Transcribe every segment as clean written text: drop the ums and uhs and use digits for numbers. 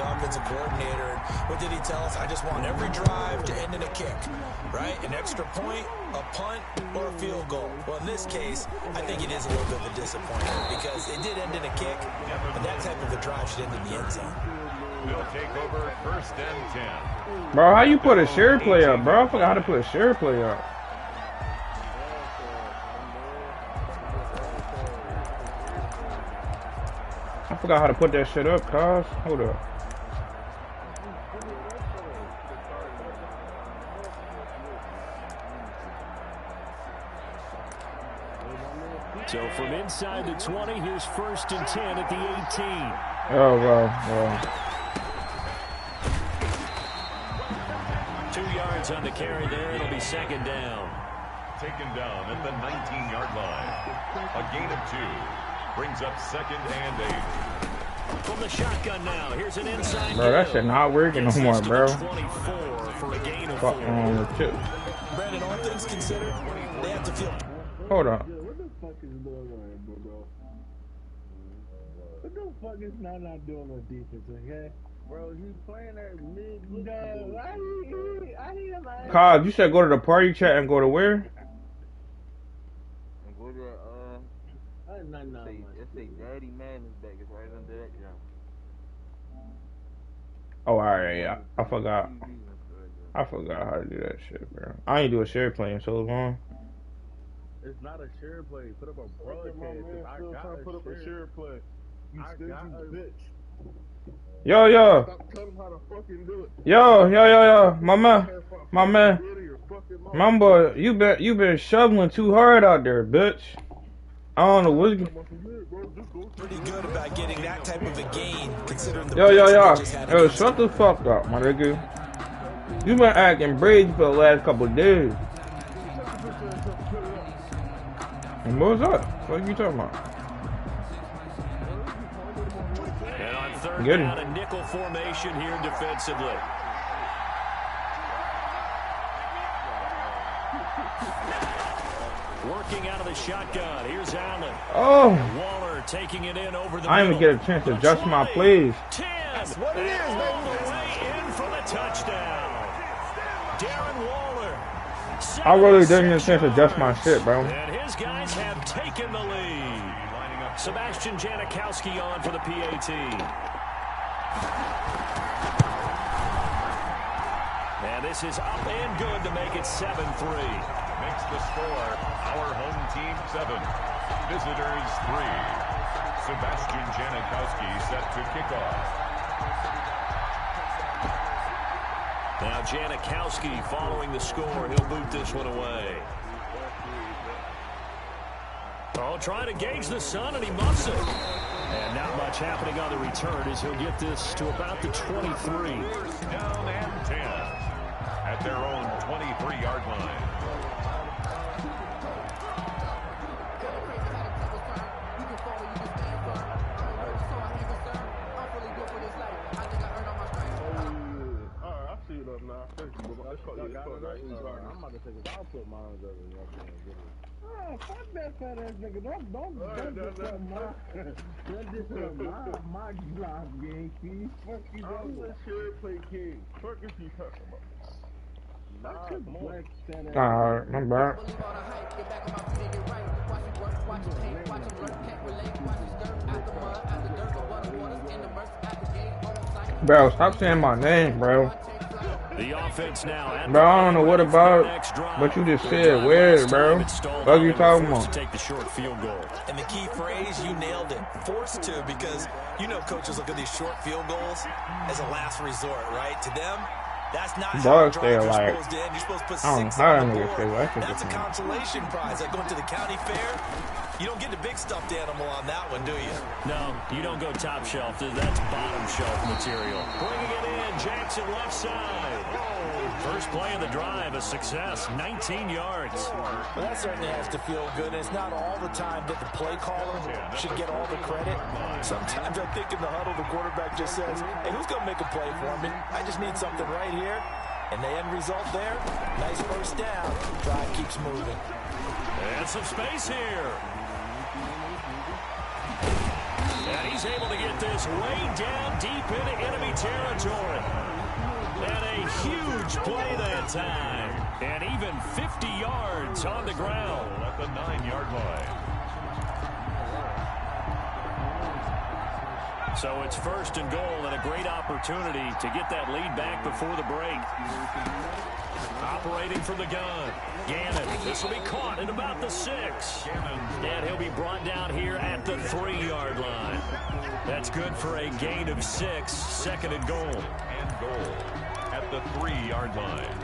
the offensive coordinator. What did he tell us? I just want every drive to end in a kick, right? An extra point, a punt, or a field goal. Well, in this case, I think it is a little bit of a disappointment because it did end in a kick, but that type of a drive should end in the end zone. We'll take over 1st and 10. Bro, how you put a share play up, bro? I forgot how to put a share play up. I forgot how to put that shit up, cuz. Hold up. So from inside the 20, here's 1st and 10 at the 18. Oh, wow. 2 yards on the carry there. It'll be 2nd down. Taken down at the 19-yard line. A gain of 2. Brings up 2nd and 8. From the shotgun now. Here's an inside. Bro, that shit not working no more, bro. 24 for a gain of 4. Brandon, all things considered, they have to feel. Hold on. What the fuck is going on, bro? What the fuck is not doing on defense, okay? Bro, he's playing that mid. No, I hear like. Cause you said go to the party chat and go to where? And go to It's a Daddy Madden's back. It's right under that jump. Oh, alright, yeah. I forgot how to do that shit, bro. I ain't do a share play in so long. It's not a share play. Put up a broadcast. I got to put up a share play. You stingy bitch. Yo. Stop telling him how to fucking do it. Yo. My man. My boy, you been shoveling too hard out there, bitch. I don't know what's Pretty good about getting that type of a gain, considering the Yo, shut the fuck up, my nigga. You been acting brave for the last couple of days. And what was up? What are you talking about? And on 3rd down, a nickel formation here defensively. Working out of the shotgun. Here's Allen. Oh. Waller taking it in over the I didn't even get a chance to adjust my plays. 10. That's what it is, baby. Way in for the touchdown. Darren Waller. I really didn't get a chance to adjust my shit, bro. And his guys have taken the lead. Sebastian Janikowski on for the PAT. And this is up and good to make it 7-3. Makes the score our home team 7, visitors 3. Sebastian Janikowski set to kick off. Now Janikowski following the score. He'll boot this one away. Oh, trying to gauge the sun, and he muffs it. And not much happening on the return as he'll get this to about the 23. Down and 10 at their own 23-yard line. I'm about to take it. I'll put mine over. Oh, fuck that fat ass nigga. Don't disrupt my block game, King. Fuck you, bro. I'm a share play king. Fuck is you talking about? Alright, I'm back. Bro, stop saying my name, bro. The offense now. Bro, I don't know what about, but you just said weird, bro. What are you talking about? Take the short field goal. And the key phrase, you nailed it. Forced to, because you know coaches look at these short field goals as a last resort, right? To them, that's not how you're supposed to end. You're supposed to put 6 on the board. That's a consolation prize. Like going to the county fair, you don't get the big stuffed animal on that one, do you? No, you don't go top shelf. That's bottom shelf material. Bringing it in, Jackson left side. First play of the drive, a success, 19 yards. Well, that certainly has to feel good. And it's not all the time that the play caller should get all the credit. Sometimes I think in the huddle, the quarterback just says, hey, who's going to make a play for me? I just need something right here. And the end result there, nice first down. Drive keeps moving. And some space here. And he's he's able to get this way down deep into enemy territory. And a huge play that time. And even 50 yards on the ground at the 9-yard line. So it's 1st and goal and a great opportunity to get that lead back before the break. Operating from the gun. Gannon. This will be caught at about the 6. And he'll be brought down here at the 3-yard line. That's good for a gain of 6. 2nd and goal. And goal at the 3-yard line.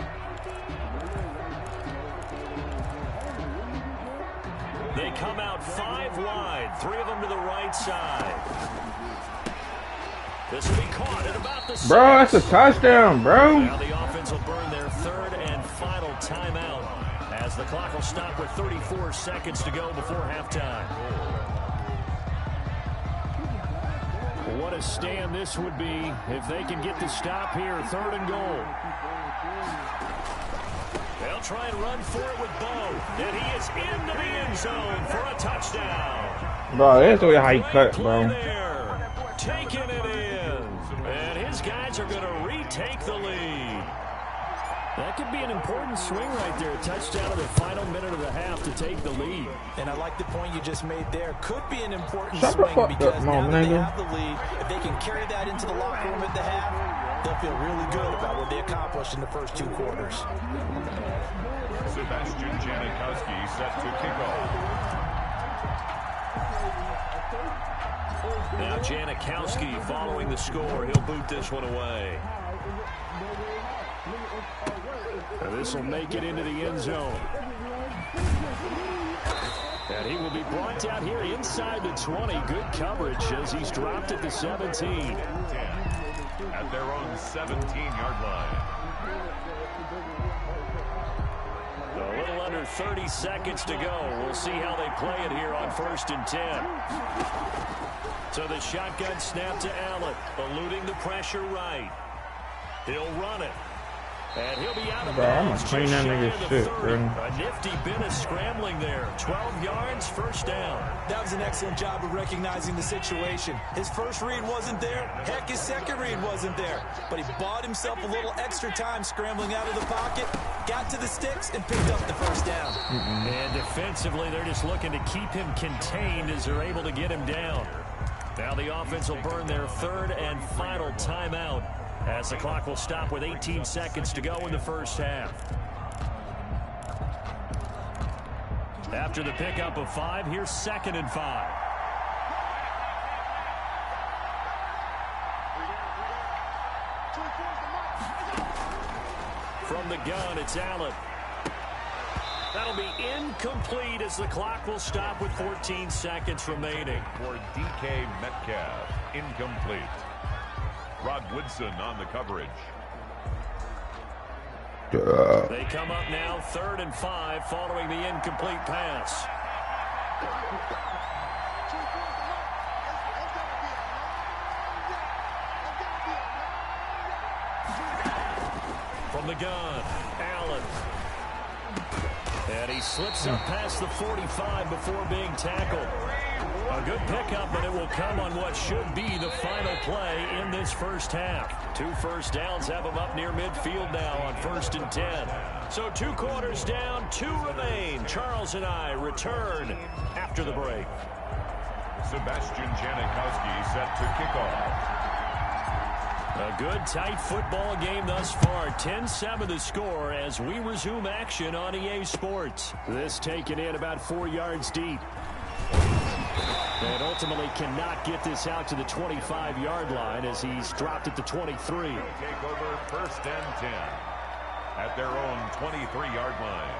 They come out 5 wide. 3 of them to the right side. This will be caught at about the 6. Bro, that's a touchdown, bro. Now the offense will burn their 3rd and final timeout as the clock will stop with 34 seconds to go before halftime. What a stand this would be if they can get the stop here. 3rd and goal. They'll try and run for it with Bo. And he is into the end zone for a touchdown. Bro, that's the way how you cut, bro. Taking it in. And his guys are going to retake the lead. That could be an important swing right there. A touchdown in the final minute of the half to take the lead. And I like the point you just made there. Could be an important swing because now that they have the lead, if they can carry that into the locker room at the half, they'll feel really good about what they accomplished in the first 2 quarters. Sebastian Janikowski set to kick off. Now Janikowski following the score. He'll boot this one away. This will make it into the end zone. And he will be brought down here inside the 20. Good coverage as he's dropped at the 17. 10 at their own 17-yard line. A little under 30 seconds to go. We'll see how they play it here on 1st and 10. So the shotgun snap to Allen, eluding the pressure right. He'll run it. And he'll be out of bounds. I'm gonna clean that nigga's shit, bro. A nifty bit of scrambling there. 12 yards, 1st down. That was an excellent job of recognizing the situation. His first read wasn't there. Heck, his second read wasn't there. But he bought himself a little extra time scrambling out of the pocket, got to the sticks, and picked up the 1st down. And defensively, they're just looking to keep him contained as they're able to get him down. Now the offense will burn their 3rd and final timeout as the clock will stop with 18 seconds to go in the first half. After the pickup of 5, here's 2nd and 5. From the gun, it's Allen. That'll be incomplete as the clock will stop with 14 seconds remaining. For DK Metcalf, incomplete. Rod Woodson on the coverage. They come up now 3rd and 5 following the incomplete pass. From the gun, Allen. And he slips up past the 45 before being tackled. A good pickup, but it will come on what should be the final play in this first half. 2 first downs have him up near midfield now on 1st and 10. So 2 quarters down, 2 remain. Charles and I return after the break. Sebastian Janikowski set to kick off. A good, tight football game thus far. 10-7 the score as we resume action on EA Sports. This taken in about 4 yards deep. And ultimately cannot get this out to the 25-yard line as he's dropped at the 23. Take over 1st and 10 at their own 23-yard line.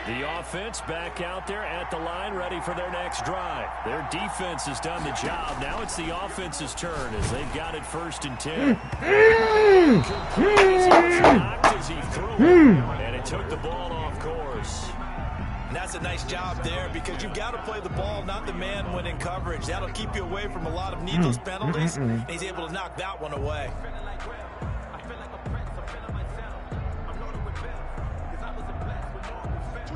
The offense back out there at the line, ready for their next drive. Their defense has done the job. Now it's the offense's turn as they've got it 1st and 10. Knocked as he threw it, and it took the ball off course. And that's a nice job there because you've got to play the ball, not the man when in coverage. That'll keep you away from a lot of needless penalties, and he's able to knock that one away.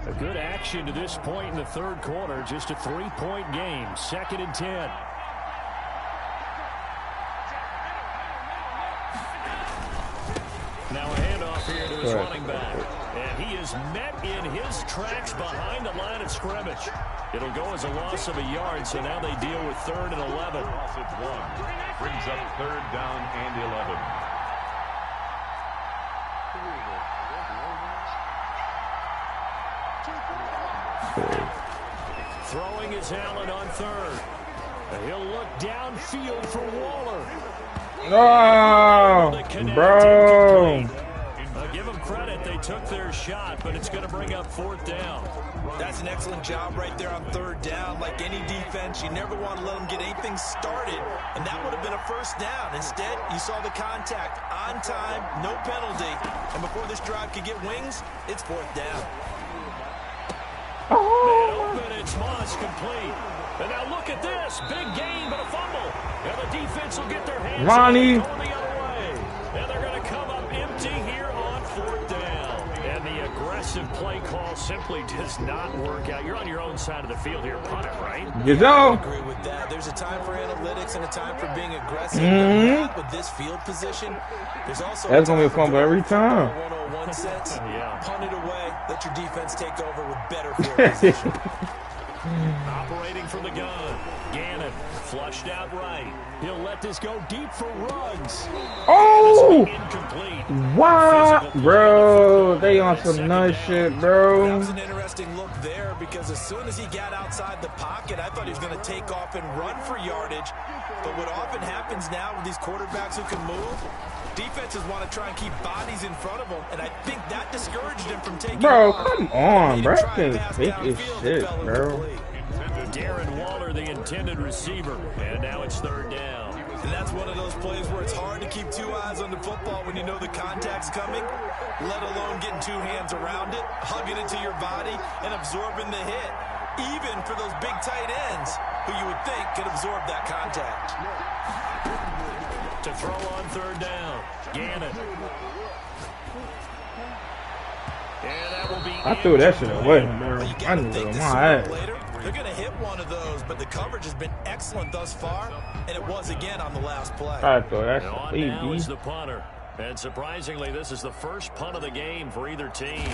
A good action to this point in the 3rd quarter. Just a 3-point game. 2nd and 10. Now a handoff here to his running back. And he is met in his tracks behind the line of scrimmage. It'll go as a loss of a yard, so now they deal with 3rd and 11. Loss of 1. Brings up 3rd down and 11. Throwing is Allen on 3rd. He'll look downfield for Waller. Oh, bro. Give them credit. They took their shot, but it's going to bring up 4th down. That's an excellent job right there on 3rd down. Like any defense, you never want to let them get anything started, and that would have been a 1st down. Instead, you saw the contact on time, no penalty, and before this drive could get wings, it's 4th down. Man open, it's Moss complete. And now look at this. Big gain, but a fumble. And the defense will get their hands Ronnie. going the other way. And they're going to come up empty here on 4th down. And the aggressive play call simply does not work out. You're on your own side of the field here. Punt it, right? You know. I agree with that. There's a time for analytics and a time for being aggressive. Not with this field position. There's also That's going to be a fumble every time. 101 cents. Yeah. Punt it away. Let your defense take over with better field position. Operating from the gun. Gannon flushed out right. He'll let this go deep for Ruggs. Oh! Incomplete. What? Bro, they on some nice shit, bro. That was an interesting look there because as soon as he got outside the pocket, I thought he was going to take off and run for yardage. But what often happens now with these quarterbacks who can move, defenses want to try and keep bodies in front of them, and I think that discouraged him from taking Bro, off. come on, bro. Try and Can pass fake his downfield, shit, fell bro. incomplete. Darren Waller, the intended receiver. And now it's 3rd down. And that's one of those plays where it's hard to keep 2 eyes on the football when you know the contact's coming, let alone getting 2 hands around it, hugging it to your body, and absorbing the hit. Even for those big tight ends who you would think could absorb that contact. To throw on 3rd down. Gannon. And that will be I threw that shit away, bro. Well, you I gotta need to think go this my sooner or ass. later, they're going to hit one of those, but the coverage has been excellent thus far, and it was again on the last play. I throw that And on shit now is easy. the punter. And surprisingly, this is the first punt of the game for either team.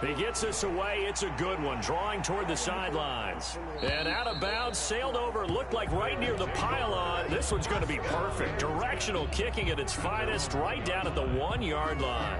He gets this away. It's a good one. Drawing toward the sidelines. And out of bounds, sailed over, looked like right near the pylon. This one's going to be perfect. Directional kicking at its finest, right down at the 1-yard line.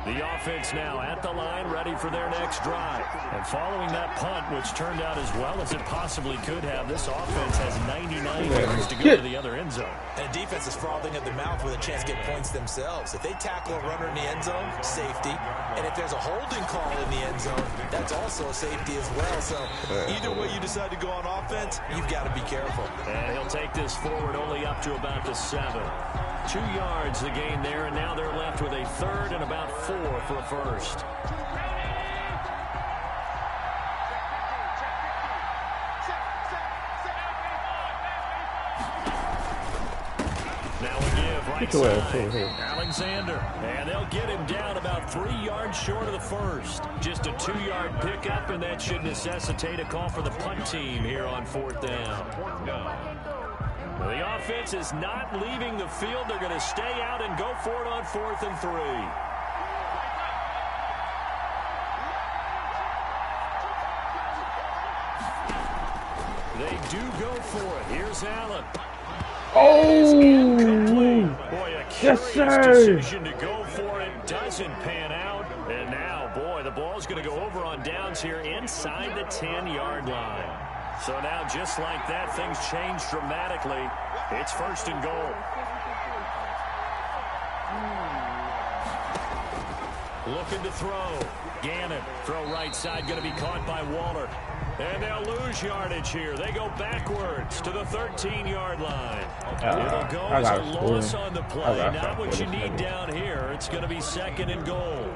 The offense now at the line, ready for their next drive. And following that punt, which turned out as well as it possibly could have, this offense has 99 yards to go to the other end zone. And the defense is frothing at the mouth with a chance to get points themselves. If they tackle a runner in the end zone, safety. And if there's a holding call in the end zone, that's also a safety as well. So either way you decide to go on offense, you've got to be careful. And he'll take this forward only up to about the 7. 2 yards the gain there, and now they're left with a 3rd and about 4 for a first. Now we give right side. Alexander. And they'll get him down about 3 yards short of the first. Just a 2-yard pickup, and that should necessitate a call for the punt team here on 4th down. The offense is not leaving the field. They're going to stay out and go for it on 4th and 3. They do go for it. Here's Allen. Oh! Boy, a Yes, curious sir. decision to go for it. Doesn't pan out. And now, boy, the ball's going to go over on downs here inside the 10-yard line. So now, just like that, things change dramatically. It's 1st and goal. Looking to throw. Gannon, throw right side, going to be caught by Waller. And they'll lose yardage here. They go backwards to the 13-yard line. It'll go as a loss on the play. Not what you need down here. It's going to be 2nd and goal.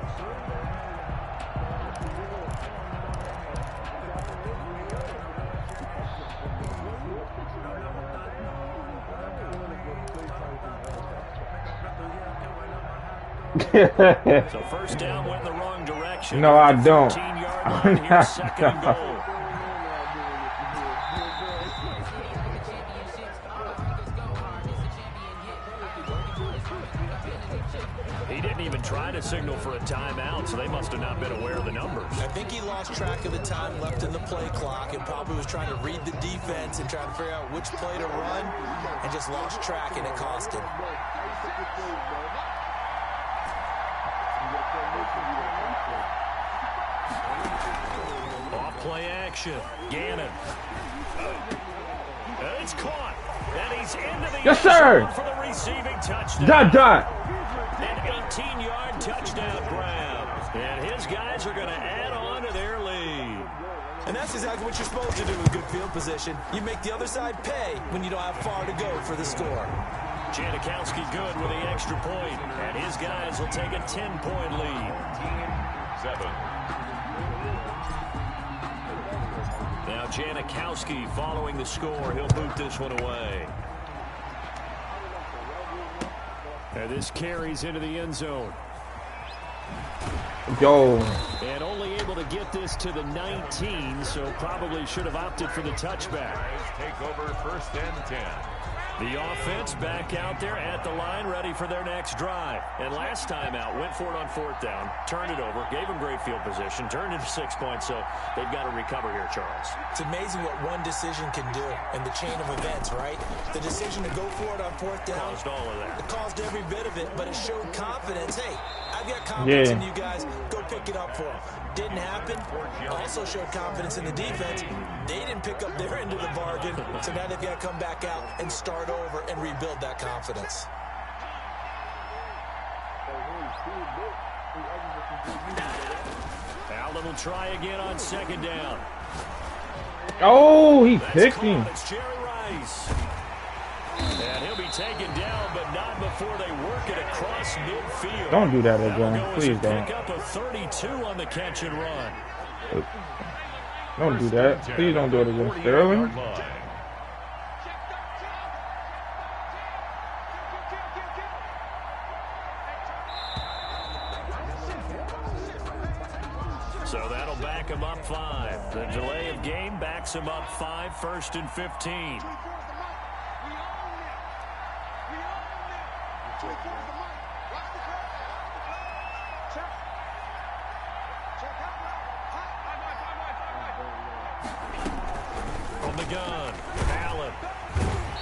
So 1st down went in the wrong direction. No, I don't. 13-yard line here, 2nd and goal. timeout, so they must have not been aware of the numbers. I think he lost track of the time left in the play clock and probably was trying to read the defense and trying to figure out which play to run and just lost track, and it cost him. Off play action. Gannon. It's caught. And he's into the yes, sir. For the receiving touchdown. Dot. An 18-yard touchdown grab. And his guys are going to add on to their lead. And that's exactly what you're supposed to do with good field position. You make the other side pay when you don't have far to go for the score. Janikowski good with the extra point. And his guys will take a 10-point lead. 7. Now Janikowski following the score. He'll boot this one away. And this carries into the end zone. Yo. And only able to get this to the 19, so probably should have opted for the touchback. Take over 1st and 10. The offense back out there at the line, ready for their next drive. And last time out, went for it on 4th down, turned it over, gave them great field position, turned into 6 points, so they've got to recover here, Charles. It's amazing what one decision can do in the chain of events, right? The decision to go for it on 4th down. Caused all of that. It caused every bit of it, but it showed confidence. Hey, I've got confidence in you guys. Go pick it up for them. Didn't happen. Also showed confidence in the defense. They didn't pick up their end of the bargain, so now they've got to come back out and start over and rebuild that confidence. Allen will try again on 2nd down. Oh, he picked him. It's Jerry Rice. And he'll be taken down, but not before they work it across midfield. Don't do that again. Please don't. Pick up a 32 on the catch and run. Don't do that. Please don't do it again. Sterling. So that'll back him up 5. The delay of game backs him up 5, 1st and 15. From the gun, Allen.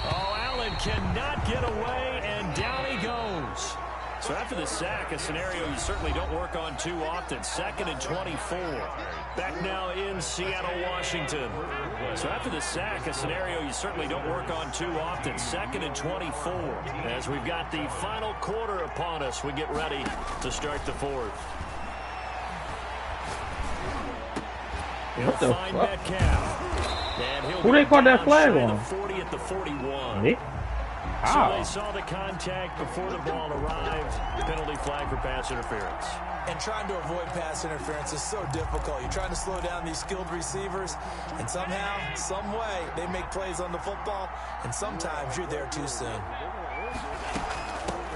Oh, Allen cannot get away, and down he goes. So after the sack, a scenario you certainly don't work on too often. 2nd and 24. Back now in Seattle, Washington. So after the sack, a scenario you certainly don't work on too often. 2nd and 24. As we've got the final quarter upon us, we get ready to start the 4th. He'll find Metcalf. And he'll who they called that flag on? The 40 at the 41. Me? So they saw the contact before the ball arrived. Penalty flag for pass interference. And trying to avoid pass interference is so difficult. You're trying to slow down these skilled receivers, and somehow, some way, they make plays on the football, and sometimes you're there too soon.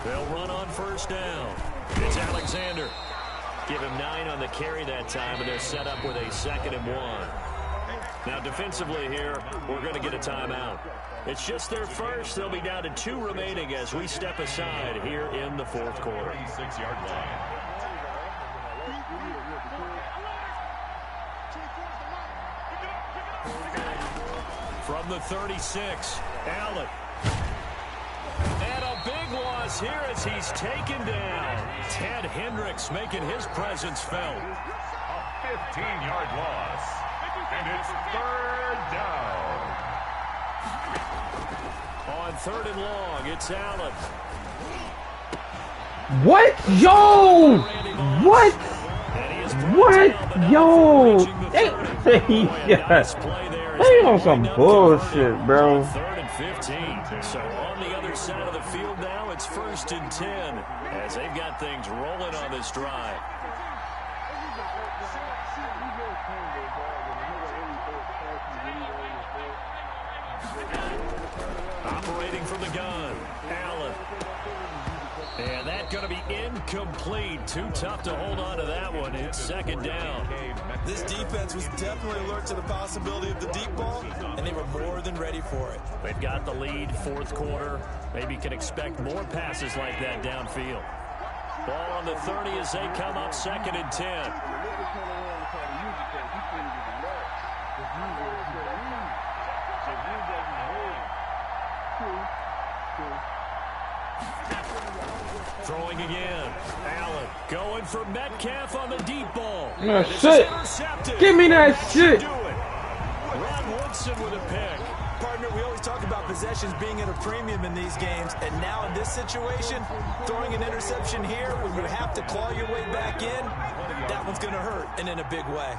They'll run on 1st down. It's Alexander. Give him 9 on the carry that time, and they're set up with a 2nd and 1. Now, defensively here, we're going to get a timeout. It's just their first. They'll be down to 2 remaining as we step aside here in the 4th quarter. 36-yard line. From the 36, Allen. And a big loss here as he's taken down. Ted Hendricks making his presence felt. A 15-yard loss. And it's 3rd down. On 3rd and long, it's Allen. What? Yo! What? What? Yo! They on some bullshit, bro. 3rd and 15. So on the other side of the field now, it's 1st and 10 as they've got things rolling on this drive. Operating from the gun, Allen. And that's going to be incomplete. Too tough to hold on to that one. It's 2nd down. This defense was definitely alert to the possibility of the deep ball, and they were more than ready for it. They've got the lead, 4th quarter. Maybe can expect more passes like that downfield. Ball on the 30 as they come up 2nd and 10. Throwing again. Allen going for Metcalf on the deep ball. No shit. Give me that shit. Ron Woodson with a pick. Partner, we always talk about possessions being at a premium in these games, and now in this situation, throwing an interception here when you have to claw your way back in, that one's going to hurt, and in a big way.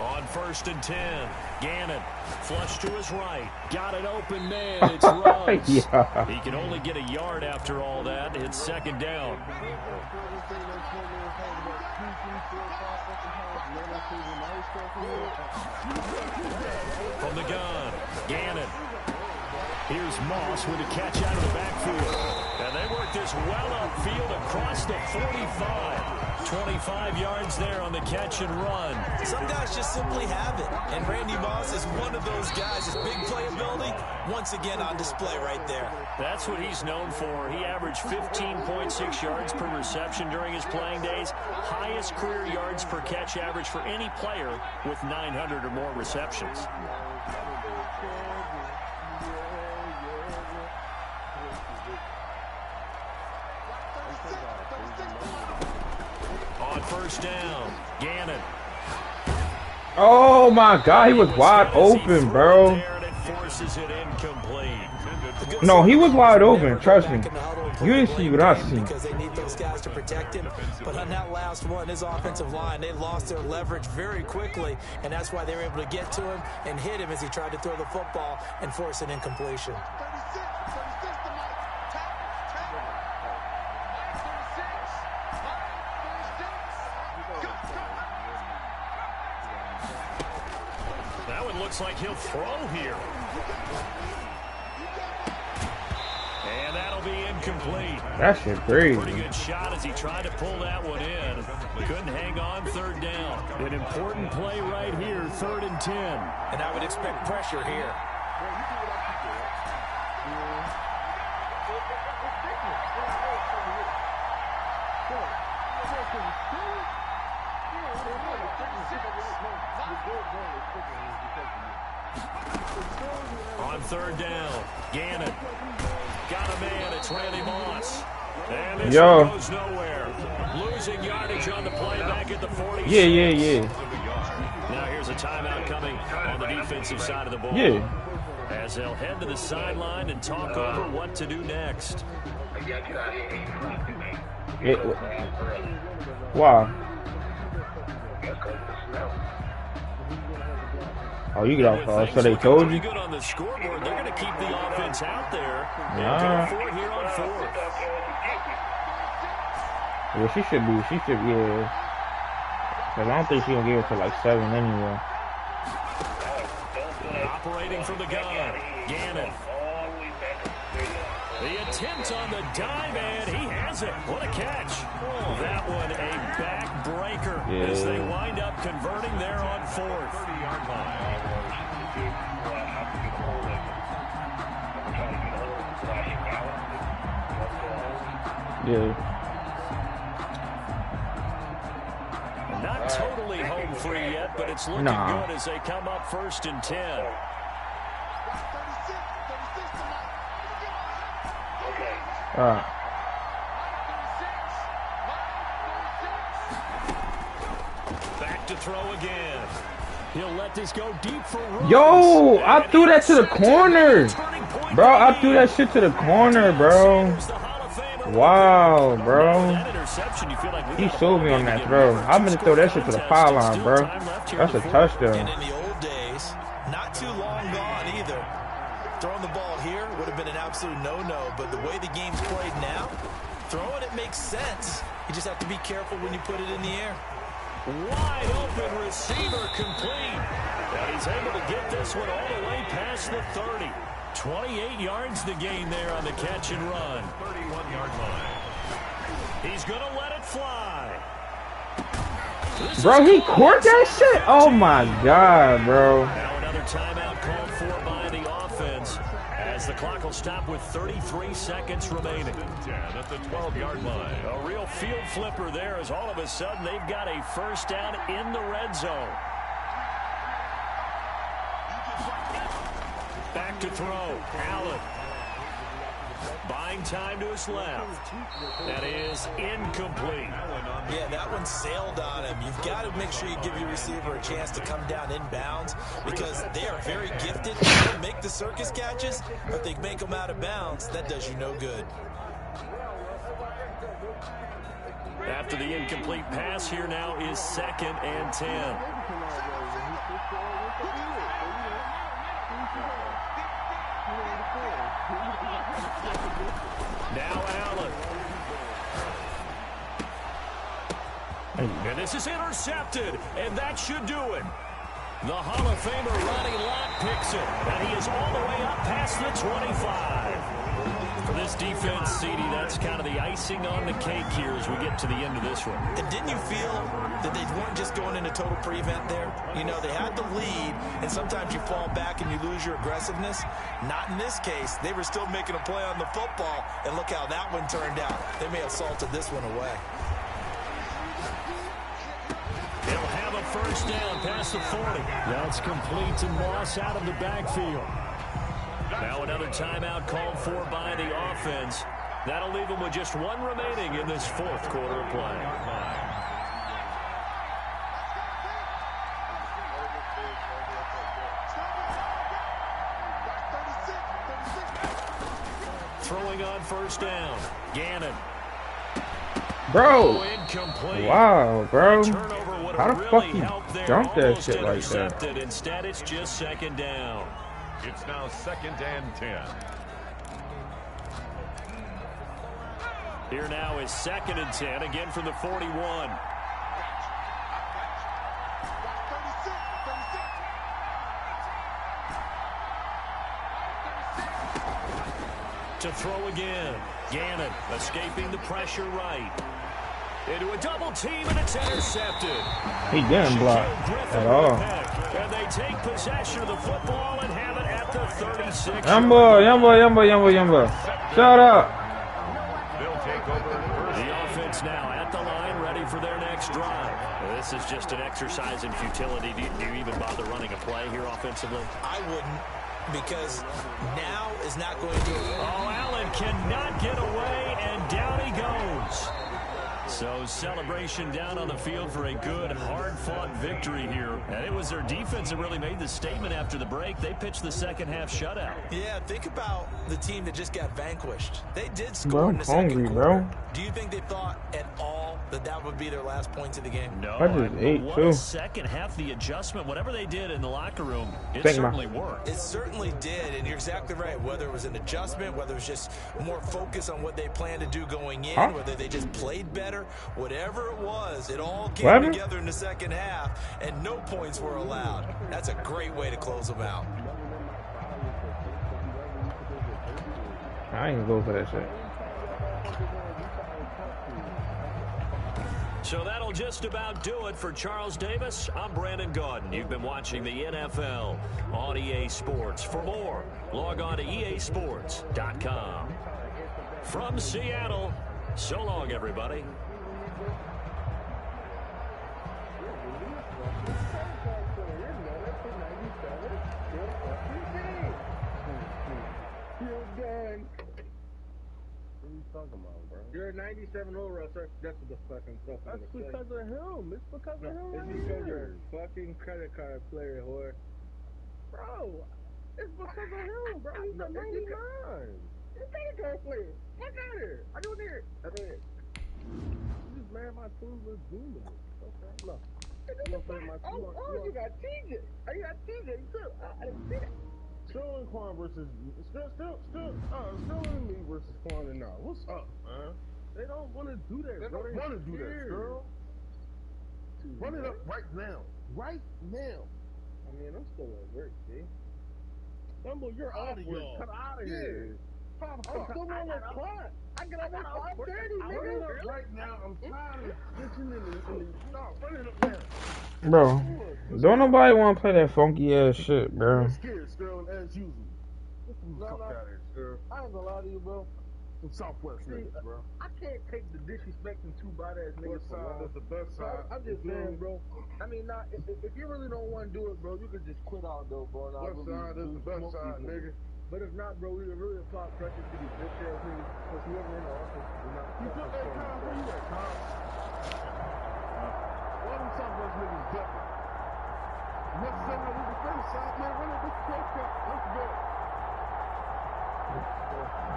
On 1st and 10, Gannon flush to his right, got an open man, it's Ruggs. Yeah. He can only get a yard after all that, it's 2nd down. From the gun, Gannon. Here's Moss with a catch out of the backfield. And they work this well upfield across the 45. 25 yards there on the catch and run. Some guys just simply have it, and Randy Moss is one of those guys. His big playability, once again on display right there. That's what he's known for. He averaged 15.6 yards per reception during his playing days. Highest career yards per catch average for any player with 900 or more receptions. On 1st down, Gannon. Oh my God, he was wide open, bro. No, he was wide open. Trust me. You didn't see what I seen. Because they need those guys to protect him. But on that last one, his offensive line, they lost their leverage very quickly, and that's why they were able to get to him and hit him as he tried to throw the football and force an incompletion. Looks like he'll throw here. And that'll be incomplete. That shit crazy. Pretty good shot as he tried to pull that one in. Couldn't hang on 3rd down. An important play right here, 3rd and 10. And I would expect pressure here. On 3rd down, Gannon got a man. It's Randy Moss. And this one goes nowhere. Losing yardage on the play back at the 46. Yeah. Now here's a timeout coming on the defensive side of the ball. Yeah. As they'll head to the sideline and talk over what to do next. Why? Oh, you get off. So they told you? Good on the scoreboard. They're going to keep the offense out there. And go for it here on 4th. Yeah, she should be. Yeah. But I don't think she'll give it to like 7 anyway. Operating from the gun, Gannon. The attempt on the dive, and he has it. What a catch. Oh, that one a backbreaker as they wind up converting there on 4th. 30-yard line. Yeah. Not totally home free yet, but it's looking good as they come up 1st and 10. Back to throw again. He'll let this go deep for Ruggs. Yo, I threw that to the corner. Bro, I threw that shit to the corner, bro. Wow, bro. He showed me on that throw. I'm going to throw that shit to the foul line, bro. That's a touchdown. And in the old days, not too long gone either. Throwing the ball here would have been an absolute no-no, but the way the game's played now, throwing it makes sense. You just have to be careful when you put it in the air. Wide open receiver complete. And he's able to get this one all the way past the 30. 28 yards the gain there on the catch and run. 31-yard line. He's going to let it fly. Bro, he caught that shit? Oh my God, bro. Now another timeout called for by the offense as the clock will stop with 33 seconds remaining. 10 at the 12-yard line. A real field flipper there as all of a sudden they've got a first down in the red zone. Back to throw. Allen. Buying time to his left. That is incomplete. Yeah, that one sailed on him. You've got to make sure you give your receiver a chance to come down inbounds because they are very gifted. They'll make the circus catches, but if they make them out of bounds, that does you no good. After the incomplete pass, here now is 2nd and 10. Now Allen. And this is intercepted, and that should do it. The Hall of Famer Ronnie Lott picks it, and he is all the way up past the 25. For this defense, CD, that's kind of the icing on the cake here as we get to the end of this one. And didn't you feel that they weren't just going into total prevent there? You know, they had the lead, and sometimes you fall back and you lose your aggressiveness. Not in this case. They were still making a play on the football, and look how that one turned out. They may have salted this one away. They'll have a first down past the 40. That's complete to Moss out of the backfield. Now another timeout called for by the offense. That'll leave them with just one remaining in this 4th quarter of play. Throwing on first down. Gannon. Bro. Incomplete. Wow, bro. How the Really fuck you jump that shit like that? Instead, it's just 2nd down. It's now 2nd and 10. Here now is 2nd and 10, again from the 41. To throw again. Gannon escaping the pressure right. Into a double team, and it's intercepted. He didn't block at all. And they take possession of the football and have it at the 36. Yumbo. Shut up. They'll take over. The offense now at the line, ready for their next drive. Well, this is just an exercise in futility. Do you even bother running a play here offensively? I wouldn't, because now is not going to... Oh, Allen cannot get away, and down he goes. So celebration down on the field for a good, hard-fought victory here. And it was their defense that really made the statement after the break. They pitched the second-half shutout. Yeah, think about the team that just got vanquished. They did score in the hungry, second quarter. bro. Do you think they thought at all that that would be their last points of the game? No. I just ate, what too. a second half, the adjustment, whatever they did in the locker room, it certainly worked. It certainly did, and you're exactly right. Whether it was an adjustment, whether it was just more focus on what they planned to do going in, whether they just played better, whatever it was, it all came together in the second half, and no points were allowed. That's a great way to close them out. I ain't gonna go for that shit. So that'll just about do it for Charles Davis. I'm Brandon Gaudin. You've been watching the NFL on EA Sports. For more, log on to easports.com. From Seattle, so long, everybody. You're a 97 overall, sir. That's the fucking stuff. That's because of him. It's because of him. It's because you're a fucking credit card player, whore. Bro, it's because of him, bro. He's a 99. He's a credit card player. Fuck out of here. I do it. That's it. You just mad my tools look good. Okay, look. You got TJ. You got TJ too. I didn't see that. Still in Quan versus still in me versus Quan and now. What's up, man? They don't want to do that. They don't want to do that, girl. Run it up right now. Right now. I mean, I'm still at work, see. Dumbo, you're out of here. Cut out of here. still on the clock. I get up at 5:30, nigga. Right now, I'm tired of switching in the stop. Run it up now. Bro, don't nobody want to play that funky ass shit, bro. I'm scared, Sterling, as usual. Fuck out of here, Sterling. I ain't gonna lie to you, bro. Some Southwest niggas, bro. I can't take the disrespecting two body ass niggas for long. That's the best side. I'm just saying, bro. I mean, now, if you really don't want to do it, bro, you could just quit out, though, bro. West side is the best side, nigga. But if not, bro, we would really apply pressure to these bitch ass niggas. Because whoever in the office is not. You took that time? Where you at, Tom? All them Southwest niggas ducking. West side, we can finish side, man. Run it, this close up. Let's go.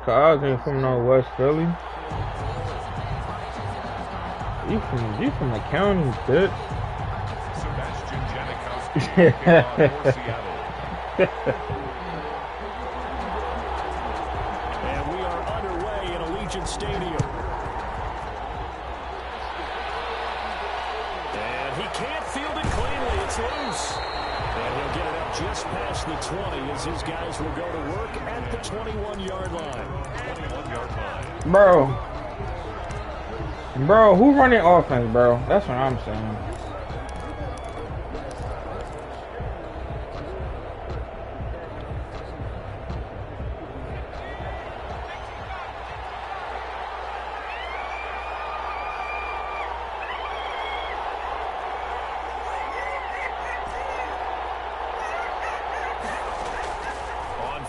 Cause ain't from no West Philly. You from the county, bitch. Sebastian Janikowski for Seattle. And we are underway in Allegiant Stadium. And he can't field it cleanly. It's loose. And he'll get it up just past the 20 as his guys will go to work at the 21-yard line. 21-yard line. Bro, who running offense, bro? That's what I'm saying.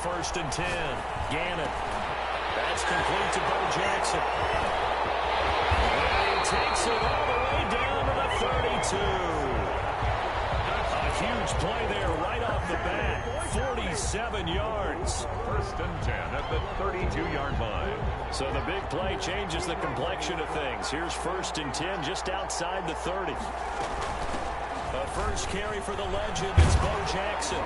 First and 10. Gannon. That's complete to Bo Jackson. And he takes it all the way down to the 32. A huge play there right off the bat. 47 yards. First and 10 at the 32-yard line. So the big play changes the complexion of things. Here's first and 10 just outside the 30. The first carry for the legend is Bo Jackson.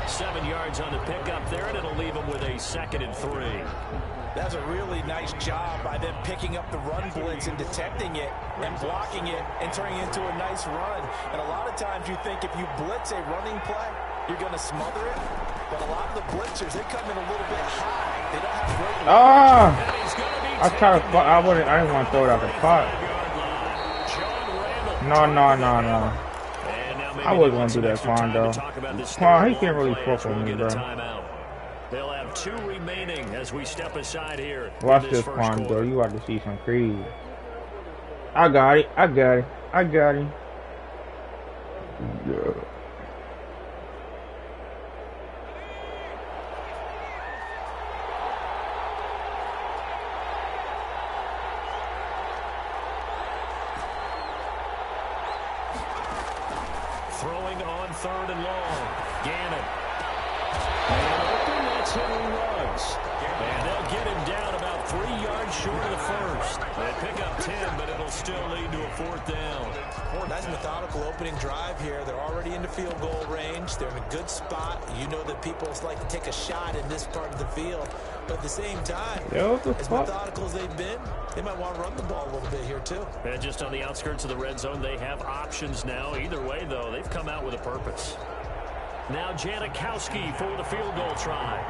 7 yards on the pickup there, and it'll leave him with a 2nd and 3. That's a really nice job by them picking up the run blitz and detecting it and blocking it and turning it into a nice run. And a lot of times you think if you blitz a running play, you're going to smother it. But a lot of the blitzers, they come in a little bit high. They don't have great... I didn't want to throw it out the pot. No. I wasn't going to do that, Quan, though. Quan, he can't really fuck with me, bro. They'll have 2 remaining as we step aside here. Watch this, Quan, though. You about to see some crazy. I got it. Yeah. Throwing on 3rd and long. Gannon. And open, that's Henry Ruggs. And they'll get him down about 3 yards short of the first. They pick up 10, but it'll still lead to a 4th down. Nice methodical opening drive here. They're already in the field goal range. They're in a good spot. You know that people like to take a shot in this part of the field. But at the same time, as methodical as they've been, they might want to run the ball a little bit here too. And just on the outskirts of the red zone, they have options now. Either way, though, they've come out with a purpose. Now Janikowski for the field goal try.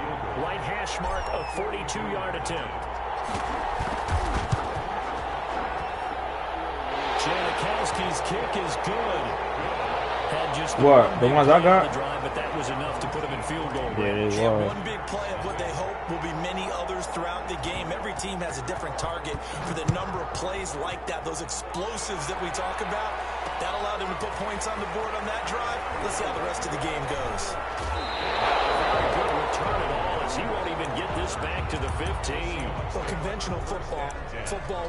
Right hash mark, a 42-yard attempt. Janikowski's kick is good. What? The ones I got? But that was enough to put him in field goal range. Yeah, one big play of what they hope will be many others throughout the game. Every team has a different target for the number of plays like that, those explosives that we talk about. That allowed them to put points on the board on that drive. Let's see how the rest of the game goes. Very good return at all as he won't even get this back to the 15. Well, conventional football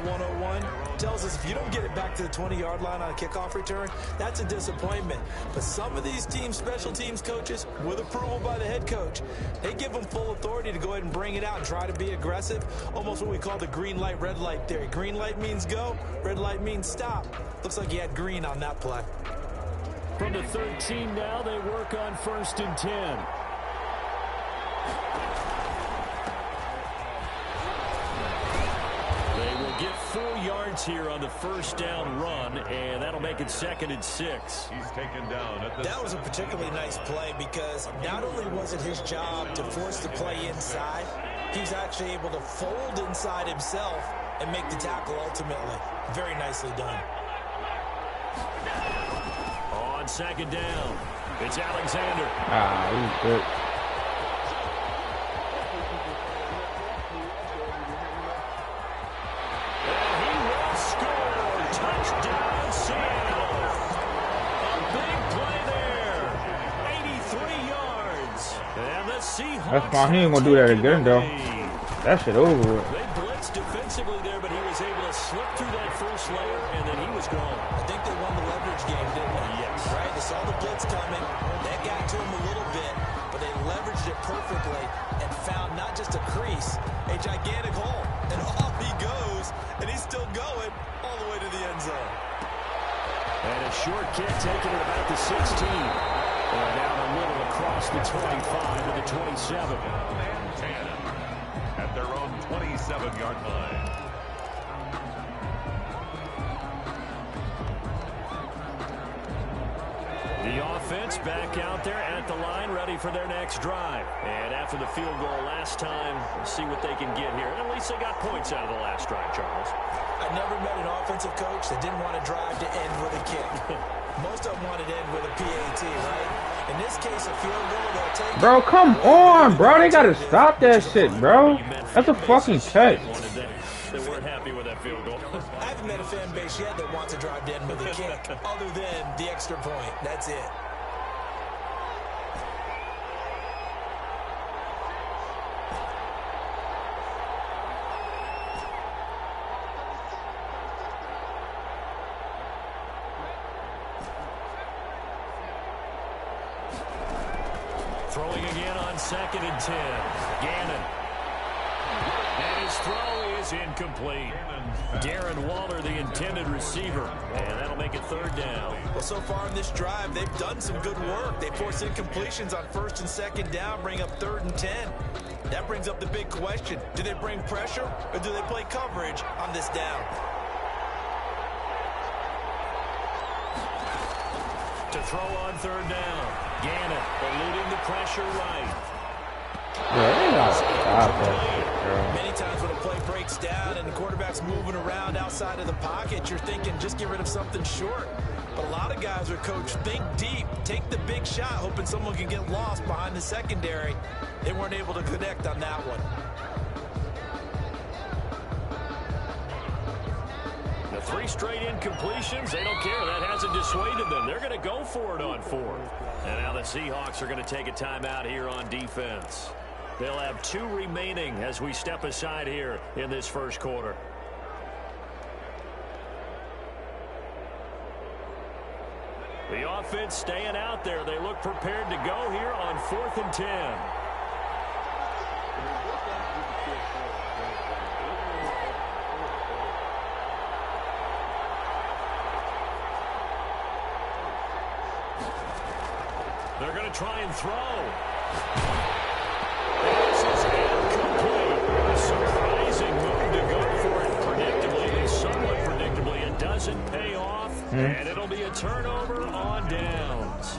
101, tells us if you don't get it back to the 20-yard line on a kickoff return, that's a disappointment. But some of these teams, special teams coaches, with approval by the head coach, they give them full authority to go ahead and bring it out and try to be aggressive. Almost what we call the green light, red light theory. Green light means go, red light means stop. Looks like he had green on that play. From the 13 now, they work on 1st and 10. They will get 4 yards here on the first down run, and that'll make it 2nd and 6. He's taken down at the That was a particularly nice play because not only was it his job to force the play inside, he was actually able to fold inside himself and make the tackle ultimately. Very nicely done. On 2nd down, it's Alexander. He's good. That's fine. He ain't gonna do that again, though. That shit over with. They blitzed defensively there, but he was able to slip through that first layer, and then he was gone. I think they won the leverage game, didn't they? Yes. Right? They saw the blitz coming. That got to him a little bit, but they leveraged it perfectly and found not just a crease, a gigantic hole. And off he goes, and he's still going all the way to the end zone. And a short kick taken at about the 16. And down a little across the 25 to the 27. 10 at their own 27-yard line. The offense back out there at the line, ready for their next drive. And after the field goal last time, we'll see what they can get here. And at least they got points out of the last drive, Charles. I never met an offensive coach that didn't want to drive to end with a kick. Most of them wanted to end with a PAT, right? In this case, a field goal, they'll take. Bro, come on, bro. They gotta stop that shit, bro. That's a fucking catch. They weren't happy with that field goal. I haven't met a fan base yet that wants to drive to end with a kick, other than the extra point. That's it. Throwing again on 2nd and 10. Gannon. And his throw is incomplete. Darren Waller, the intended receiver. And that'll make it 3rd down. Well, so far in this drive, they've done some good work. They force incompletions on 1st and 2nd down, bring up 3rd and 10. That brings up the big question. Do they bring pressure, or do they play coverage on this down? To throw on 3rd down. Gannon eluding the pressure right. Many times when a play breaks down and the quarterback's moving around outside of the pocket, you're thinking just get rid of something short. But a lot of guys are coached, think deep, take the big shot, hoping someone can get lost behind the secondary. They weren't able to connect on that one. The 3 straight incompletions, they don't care. That hasn't dissuaded them. They're going to go for it on 4th. And now the Seahawks are going to take a timeout here on defense. They'll have 2 remaining as we step aside here in this first quarter. The offense staying out there. They look prepared to go here on 4th and 10. They're going to try and throw. This is incomplete. A surprising move to go for it predictably and somewhat predictably. It doesn't pay off, and it'll be a turnover on downs.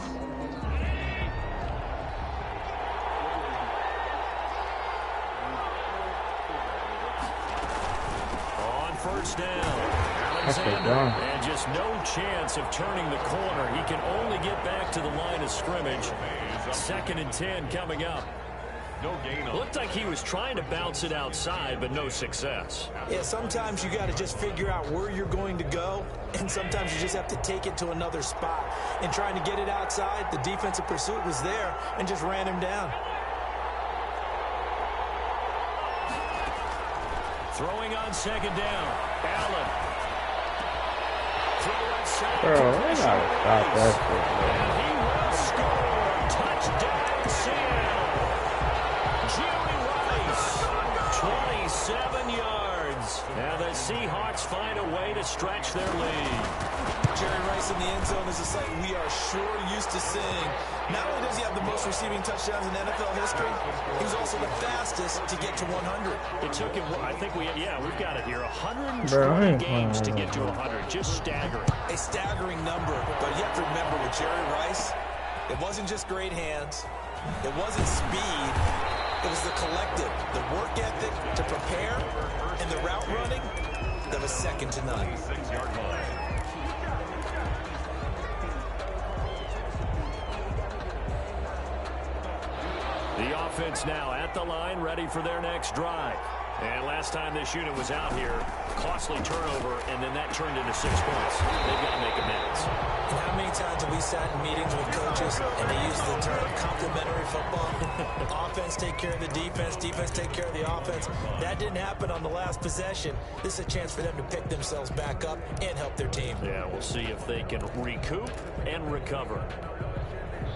On 1st down. Alexander, and just no chance of turning the corner. He can only get back to the line of scrimmage. 2nd and 10 coming up. No gain. Looked like he was trying to bounce it outside, but no success. Yeah, sometimes you got to just figure out where you're going to go, and sometimes you just have to take it to another spot. And trying to get it outside, the defensive pursuit was there and just ran him down. Throwing on 2nd down. Allen. Bro, they gotta stop that shit, and he will score. Touchdown, Seattle. Jerry Rice, 27 yards. Now the Seahawks find a way to stretch their lead. Jerry Rice in the end zone is a sight we are sure used to seeing. Not only does he have the most receiving touchdowns in NFL history, he was also the fastest to get to 100. It took him, I think we've got it here, 120 games to get to 100. Just staggering. A staggering number, but you have to remember with Jerry Rice, it wasn't just great hands. It wasn't speed. It was the collective, the work ethic to prepare, and the route running that was second to none. 6-yard line. The offense now at the line, ready for their next drive. And last time this unit was out here, costly turnover, and then that turned into 6 points. They've got to make amends. And how many times have we sat in meetings with coaches and they use the term complementary football? Offense take care of the defense, defense take care of the offense. That didn't happen on the last possession. This is a chance for them to pick themselves back up and help their team. Yeah, we'll see if they can recoup and recover.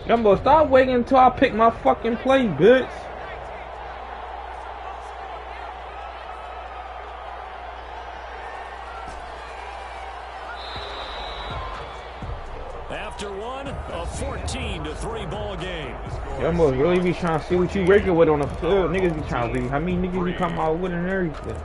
Jumbo, stop waiting until I pick my fucking play, bitch. After one, a 14-3 ball game. Jumbo really be trying to see what you working with on the field. Niggas be trying to read how many niggas you come out with and everything.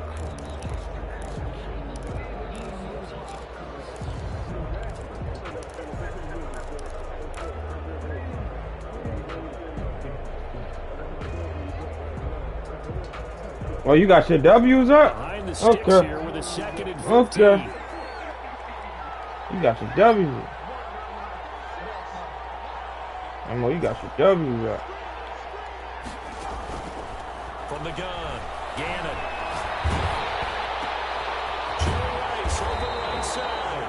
Well, you got your W's up? Behind the sticks here with a 2nd and 15. Okay. You got your W's. Emma, you got your W's up. From the gun, Gannon. Rice over the right side.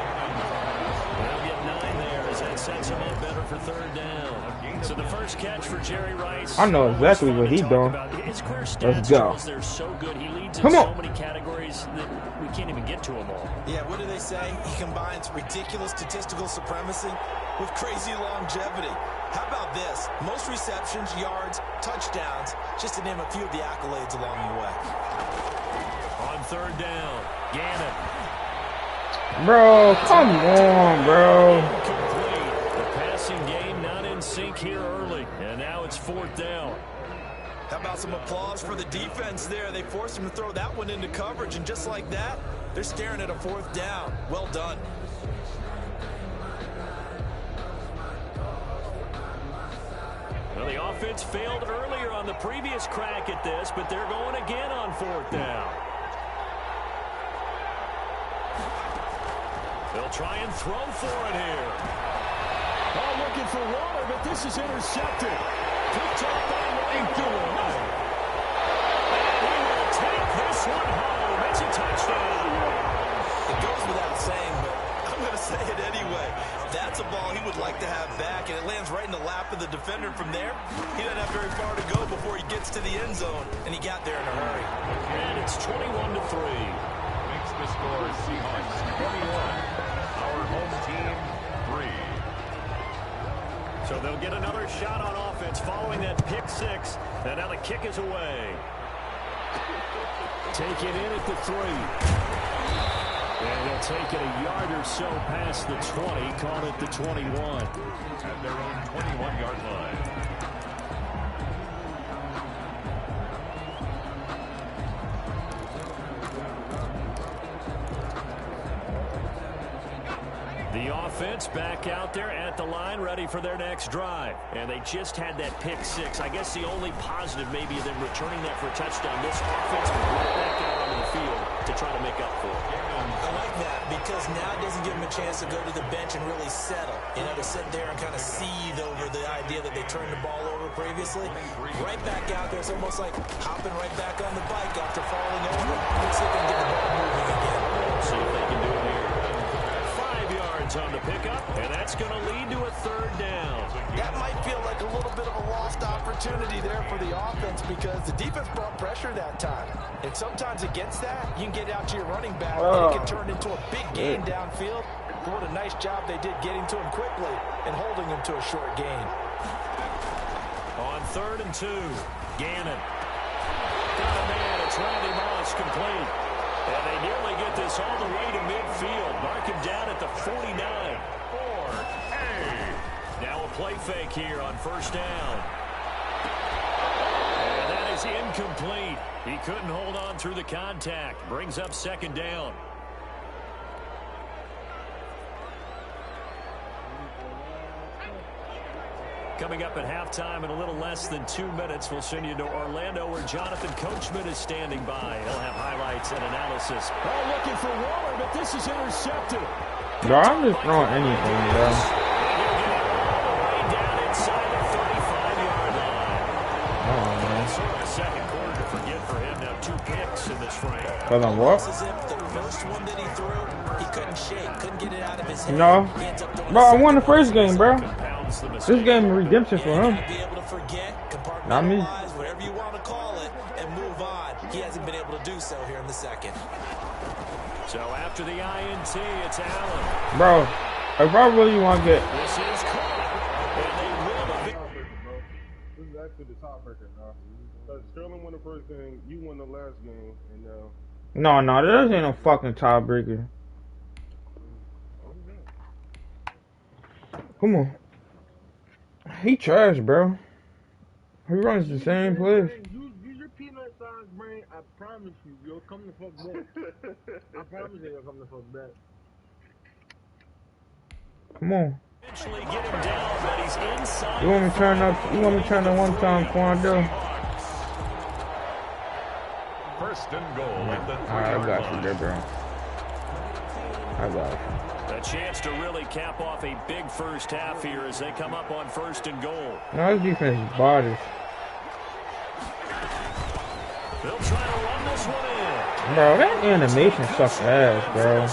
They'll get 9 there as that sets him up better for 3rd down. So the first catch for Jerry Rice. I know exactly what he's doing. His career stats, Let's go. They're so good. He leads in Come so on. many categories that we can't even get to them all. Yeah, what do they say? He combines ridiculous statistical supremacy with crazy longevity. How about this? Most receptions, yards, touchdowns, just to name a few of the accolades along the way. On 3rd down, Gannon. Bro, come on, bro. Complete. The passing game not in sync here early, and now it's 4th down. How about some applause for the defense there? They forced him to throw that one into coverage, and just like that, they're staring at a 4th down. Well done. Well, the offense failed earlier on the previous crack at this, but they're going again on 4th down. They'll try and throw for it here. Oh, looking for water, but this is intercepted. Picked up by White. He will take this one home. It's a touchdown. It goes without saying, but I'm going to say it anyway. That's a ball he would like to have back, and it lands right in the lap of the defender from there. He doesn't have very far to go before he gets to the end zone, and he got there in a hurry. And it's 21-3. Makes the score Seahawks 21. Our home team 3. So they'll get another shot on offense following that pick 6. And now the kick is away. Take it in at the 3. And they'll take it a yard or so past the 20, call it the 21. At their own 21-yard line. The offense back out there at the line, ready for their next drive. And they just had that pick 6. I guess the only positive maybe of them returning that for a touchdown. This offense will right back out onto the field to try to make up for it. I like that because now it doesn't give him a chance to go to the bench and really settle. You know, to sit there and kind of seethe over the idea that they turned the ball over previously. Right back out there, it's almost like hopping right back on the bike after falling over. Let's see if they can get the ball moving again. See if they can do it here. 5 yards on the pickup, and that's going to lead to a 3rd down. That might feel like a little bit of a lost opportunity there for the offense because the defense brought pressure that time. And sometimes against that, you can get out to your running back and it can turn into a big gain downfield. But what a nice job they did getting to him quickly and holding him to a short gain. On 3rd and 2, Gannon. Got a man, it's Randy Moss, complete. And they nearly get this all the way to midfield. Mark him down at the 49. 4A. Now a play fake here on first down. And that is incomplete. He couldn't hold on through the contact. Brings up second down. Coming up at halftime in a little less than 2 minutes, we'll send you to Orlando where Jonathan Coachman is standing by. He'll have highlights and analysis. Oh, looking for Waller, but this is intercepted. Bro, I'm just throwing anything, bro. Way down inside the 35-yard line. Oh, man. Sort of a second quarter to forget for him. Now 2 picks in this frame. Cause I'm what? The first one that he threw, he couldn't shake, couldn't get it out of his head. No. Bro, I won the first game, bro. This game is redemption for him. Be able to forget, Not me. whatever you want to call it, and move on. He hasn't been able to do so here in the second. So after the INT, it's Allen. Bro, if I really want to get... This is caught. And they win a big... This is actually the tiebreaker, bro. Because Sterling won the first game, you won the last game, and No, this ain't no fucking tiebreaker. Come on. He trash, bro. He runs the same place. Use your peanut-sized brain. I promise you'll come the fuck back. I promise you'll come the fuck back. Come on. Eventually get him down, but he's inside. You want me to turn up? You want me to turn the one time Quando? First and goal at the 3-yard Alright, I got you line. there, bro. I got you. A chance to really cap off a big first half here as they come up on first and goal. No, his defense is bodies. They'll try to run this one in. Bro, that animation sucks ass, bro.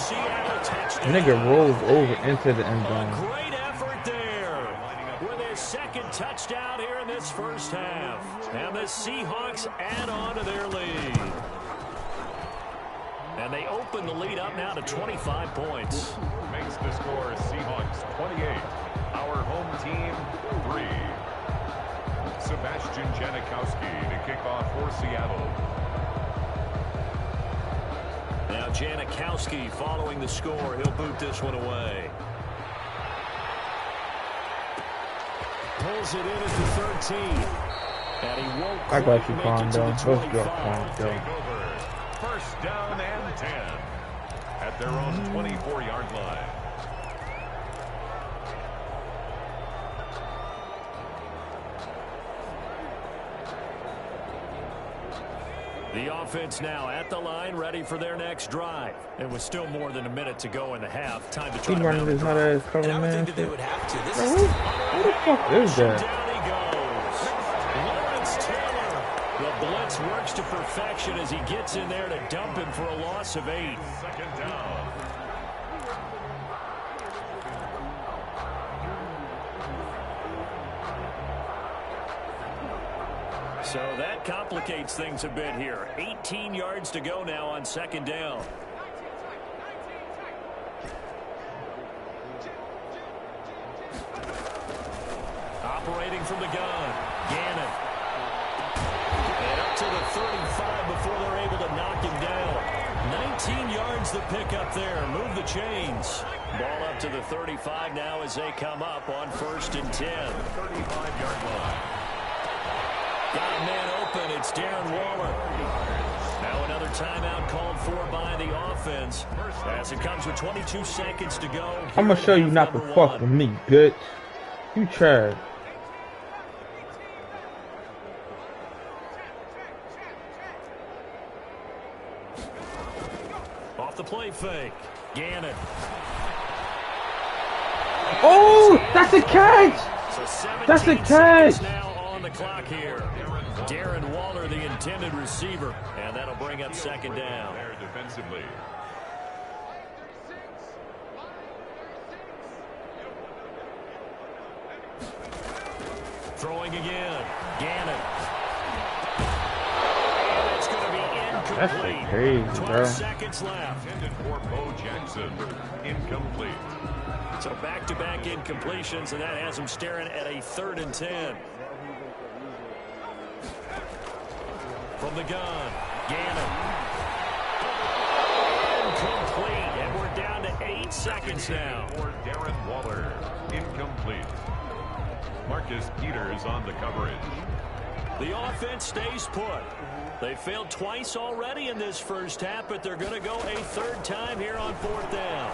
Nigga rolls over into the end zone. Great effort there with his second touchdown here in this first half. And the Seahawks add on to their lead. And they open the lead up now to 25 points. Makes the score Seahawks 28. Our home team 3. Sebastian Janikowski to kick off for Seattle. Now Janikowski following the score. He'll boot this one away. Pulls it in at the 13. And he won't I got you, quite make it to Quando. the Let's go, 25. Quando. First down and 10 at their own 24-yard line. The offense now at the line, ready for their next drive. And with still more than a minute to go in the half, time to try He to running this hot ass cover, And I would man. think that they would have to. This Bro, is who the fuck is that? Down he goes. Lawrence Taylor. The blitz works to perfection as he gets in there to dump him for a loss of 8. Second down. So that complicates things a bit here. 18 yards to go now on second down. Operating from the gun, Gannon. And up to the 35 before they're able to knock him down. 19 yards the pickup there. Move the chains. Ball up to the 35 now as they come up on first and 10. 35-yard line. Got a man open. It's Darren Waller. Now another timeout called for by the offense as it comes with 22 seconds to go. I'm gonna show you not to fuck with me, bitch. You trash. Off the play fake. Gannon. Oh, that's a catch. So 17 That's a catch. seconds now on the clock here. Darren Waller, the intended receiver, and that'll bring up second down. There defensively. Throwing again. Gannon. And it's going to be incomplete. That's crazy, 12 bro. seconds left. Intended for Bo Jackson. Incomplete. So back-to-back incompletions, and that has him staring at a 3rd and 10. From the gun, Gannon. Incomplete, and we're down to 8 seconds now. For Darren Waller. Incomplete. Marcus Peters on the coverage. The offense stays put. They failed twice already in this first half, but they're going to go a third time here on fourth down.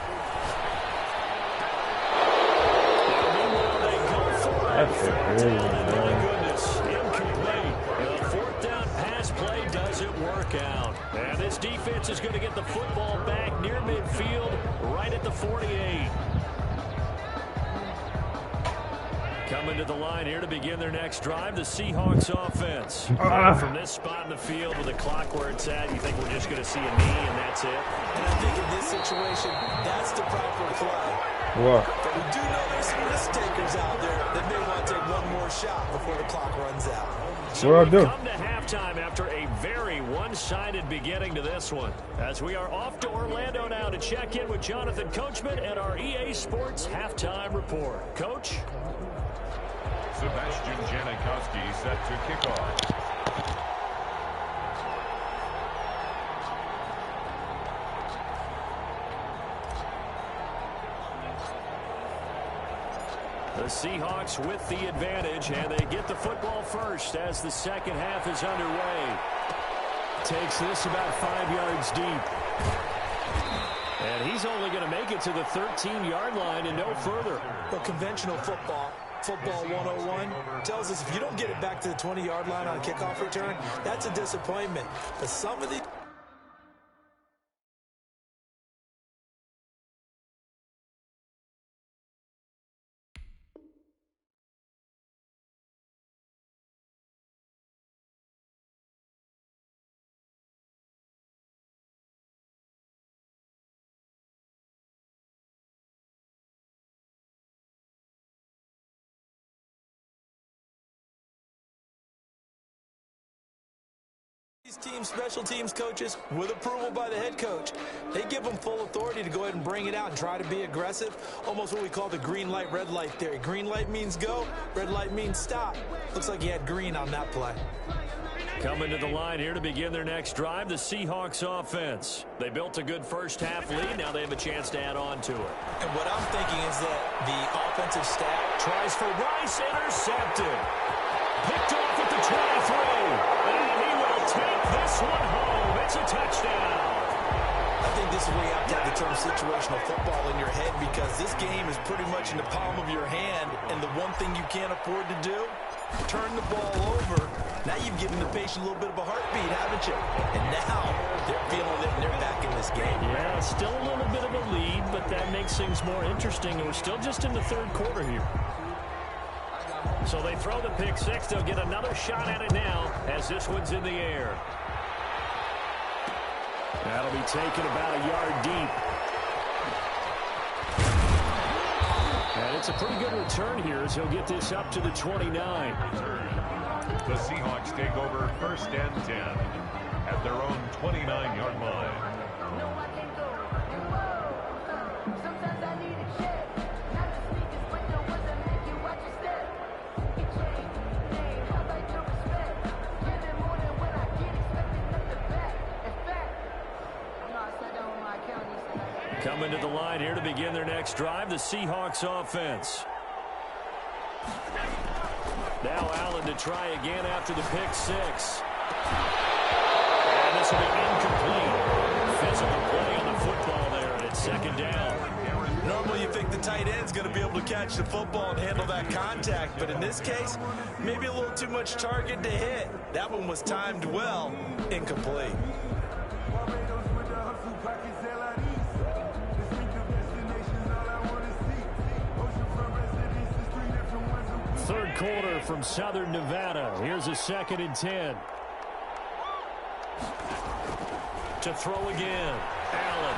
They go for it. Fourth down, and my goodness, incomplete. The fourth down pass play doesn't work out. And this defense is going to get the football back near midfield, right at the 48. Coming to the line here to begin their next drive, the Seahawks offense. From this spot in the field with the clock where it's at, you think we're just going to see a knee and that's it? And I think in this situation, that's the proper play. What? But we do know there's some risk takers out there that may want to take one more shot before the clock runs out. So we come to halftime after a very one-sided beginning to this one. As we are off to Orlando now to check in with Jonathan Coachman and our EA Sports halftime report. Coach? Sebastian Janikowski set to kick off. The Seahawks with the advantage, and they get the football first as the second half is underway. Takes this about 5 yards deep. And he's only going to make it to the 13-yard line and no further. But conventional football 101 tells us if you don't get it back to the 20-yard line on a kickoff return, that's a disappointment. But some of the team special teams coaches, with approval by the head coach, they give them full authority to go ahead and bring it out and try to be aggressive. Almost what we call the green light, red light theory. Green light means go, red light means stop. Looks like he had green on that play. Coming to the line here to begin their next drive, the Seahawks offense. They built a good first half lead. Now they have a chance to add on to it. And what I'm thinking is that the offensive staff tries for Rice, intercepted. Picked off at the 23. And he will take this one home. It's a touchdown. I think this is where you have to have the term situational football in your head, because this game is pretty much in the palm of your hand, and the one thing you can't afford to do, turn the ball over. Now you've given the patient a little bit of a heartbeat, haven't you? And now they're feeling it and they're back in this game. Yeah, still a little bit of a lead, but that makes things more interesting. And we're still just in the third quarter here. So they throw the pick six. They'll get another shot at it now as this one's in the air. That'll be taken about a yard deep. And it's a pretty good return here as he'll get this up to the 29. The Seahawks take over first and 10 at their own 29-yard line. Coming to the line here to begin their next drive, the Seahawks offense. Now Allen to try again after the pick six. And this will be incomplete. Physical play on the football there, and it's second down. Normally you think the tight end's going to be able to catch the football and handle that contact, but in this case, maybe a little too much target to hit. That one was timed well, incomplete. Third quarter from Southern Nevada. Here's a 2nd and 10. To throw again. Allen.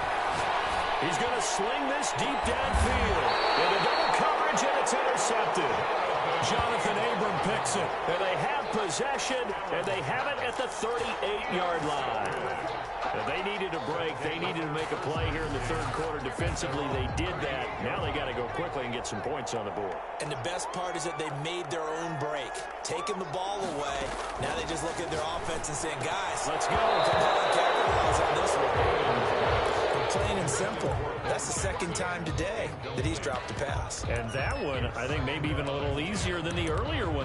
He's going to sling this deep downfield. Into double coverage, and it's intercepted. Jonathan Abram picks it. And they have possession, and they have it at the 38-yard line. And they needed a break. They needed to make a play here in the third quarter. Defensively, they did that. Now they got to go quickly and get some points on the board. And the best part is that they made their own break. Taking the ball away. Now they just look at their offense and saying, guys, let's go. Come on, capitalize on this one. Plain and simple. That's the second time today that he's dropped a pass. And that one, I think, maybe even a little easier than the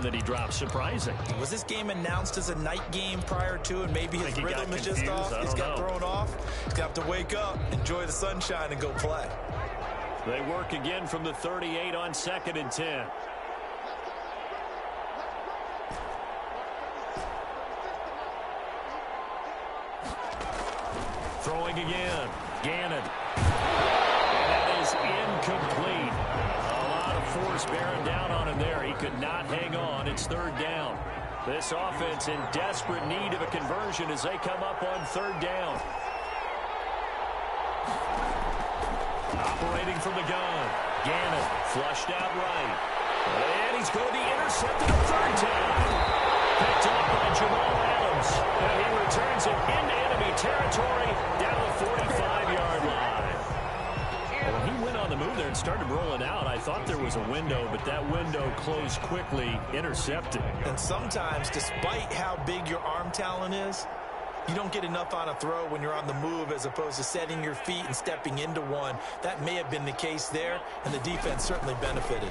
that he dropped. Surprising. Was this game announced as a night game prior to, and maybe his rhythm is just off? He's got thrown off. He's going to have to wake up, enjoy the sunshine, and go play. They work again from the 38 on 2nd and 10. Throwing again. Gannon. And that is incomplete. A lot of force bearing down on him there. He could not hang on. It's 3rd down. This offense in desperate need of a conversion as they come up on 3rd down. Operating from the gun. Gannon flushed out right. And he's going to be intercepted on 3rd down. Picked up by Jamal Adams. And he returns it into enemy territory down the 45-yard line. Well, when he went on the move there and started rolling out, I thought there was a window, but that window closed quickly, intercepted. And sometimes, despite how big your arm talent is, you don't get enough on a throw when you're on the move as opposed to setting your feet and stepping into one. That may have been the case there, and the defense certainly benefited.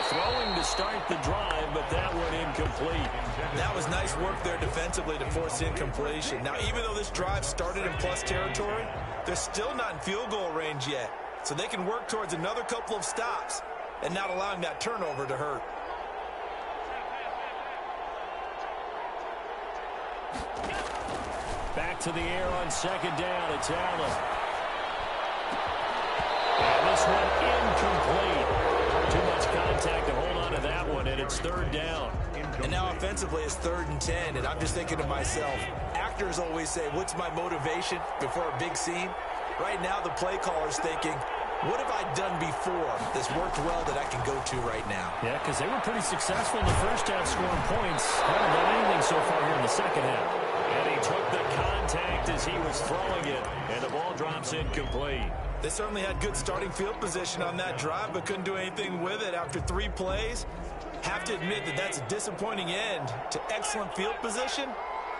Throwing to start the drive, but that one incomplete. That was nice work there defensively to force incompletion. Now, even though this drive started in plus territory, they're still not in field goal range yet. So they can work towards another couple of stops and not allowing that turnover to hurt. Back to the air on 2nd down. It's Allen. And this one incomplete. Too much contact to hold on to that one, and it's 3rd down. And now offensively it's 3rd and 10, and I'm just thinking to myself, actors always say, what's my motivation before a big scene? Right now the play caller's thinking, what have I done before that's worked well that I can go to right now? Yeah, because they were pretty successful in the first half scoring points. Haven't done anything so far here in the second half. And he took the contact as he was throwing it, and the ball drops incomplete. They certainly had good starting field position on that drive, but couldn't do anything with it after 3 plays. Have to admit that that's a disappointing end to excellent field position.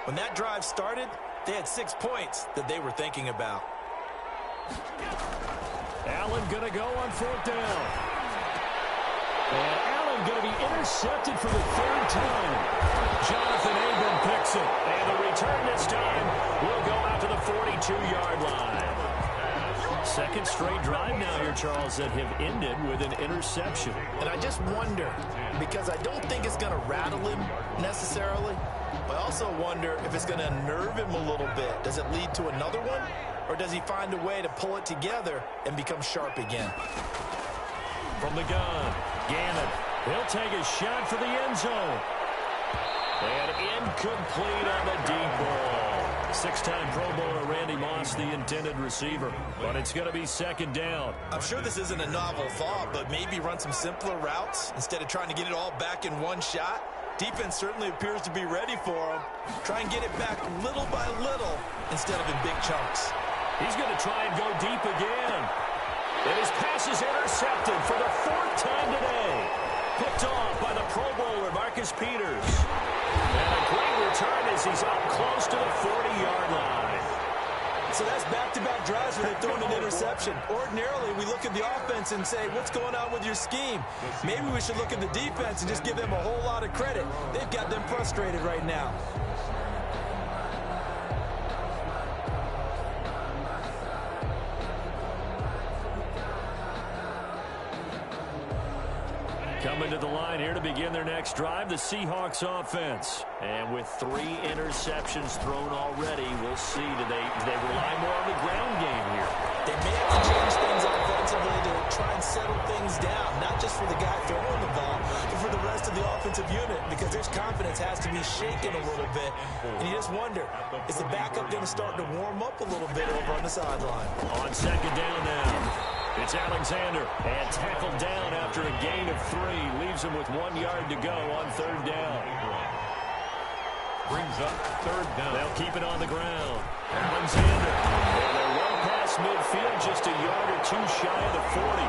When that drive started, they had 6 points that they were thinking about. Allen going to go on 4th down. And Allen going to be intercepted for the 3rd time. Jonathan Abram picks it. And the return this time will go out to the 42-yard line. Second straight drive now here, Charles, that have ended with an interception. And I just wonder, because I don't think it's going to rattle him necessarily, but I also wonder if it's going to unnerve him a little bit. Does it lead to another one? Or does he find a way to pull it together and become sharp again? From the gun, Gannon. He'll take a shot for the end zone. And incomplete on the deep ball. 6-time Pro Bowler Randy Moss, the intended receiver. But it's going to be 2nd down. I'm sure this isn't a novel thought, but maybe run some simpler routes instead of trying to get it all back in one shot. Defense certainly appears to be ready for him. Try and get it back little by little instead of in big chunks. He's going to try and go deep again. And his pass is intercepted for the 4th time today. Picked off by the Pro Bowler Marcus Peters. And a great return as he's up close to the 40-yard line. So that's back-to-back drives where they've thrown an interception. Ordinarily, we look at the offense and say, what's going on with your scheme? Maybe we should look at the defense and just give them a whole lot of credit. They've got them frustrated right now. Coming to the line here to begin their next drive, the Seahawks offense. And with 3 interceptions thrown already, we'll see. Do they rely more on the ground game here? They may have to change things offensively to try and settle things down, not just for the guy throwing the ball, but for the rest of the offensive unit, because their confidence has to be shaken a little bit. And you just wonder, is the backup going to start to warm up a little bit over on the sideline? On 2nd down now. It's Alexander, and tackled down after a gain of 3. Leaves him with 1 yard to go on 3rd down. Brings up 3rd down. They'll keep it on the ground. Alexander, and they're well past midfield, just a yard or 2 shy of the 40.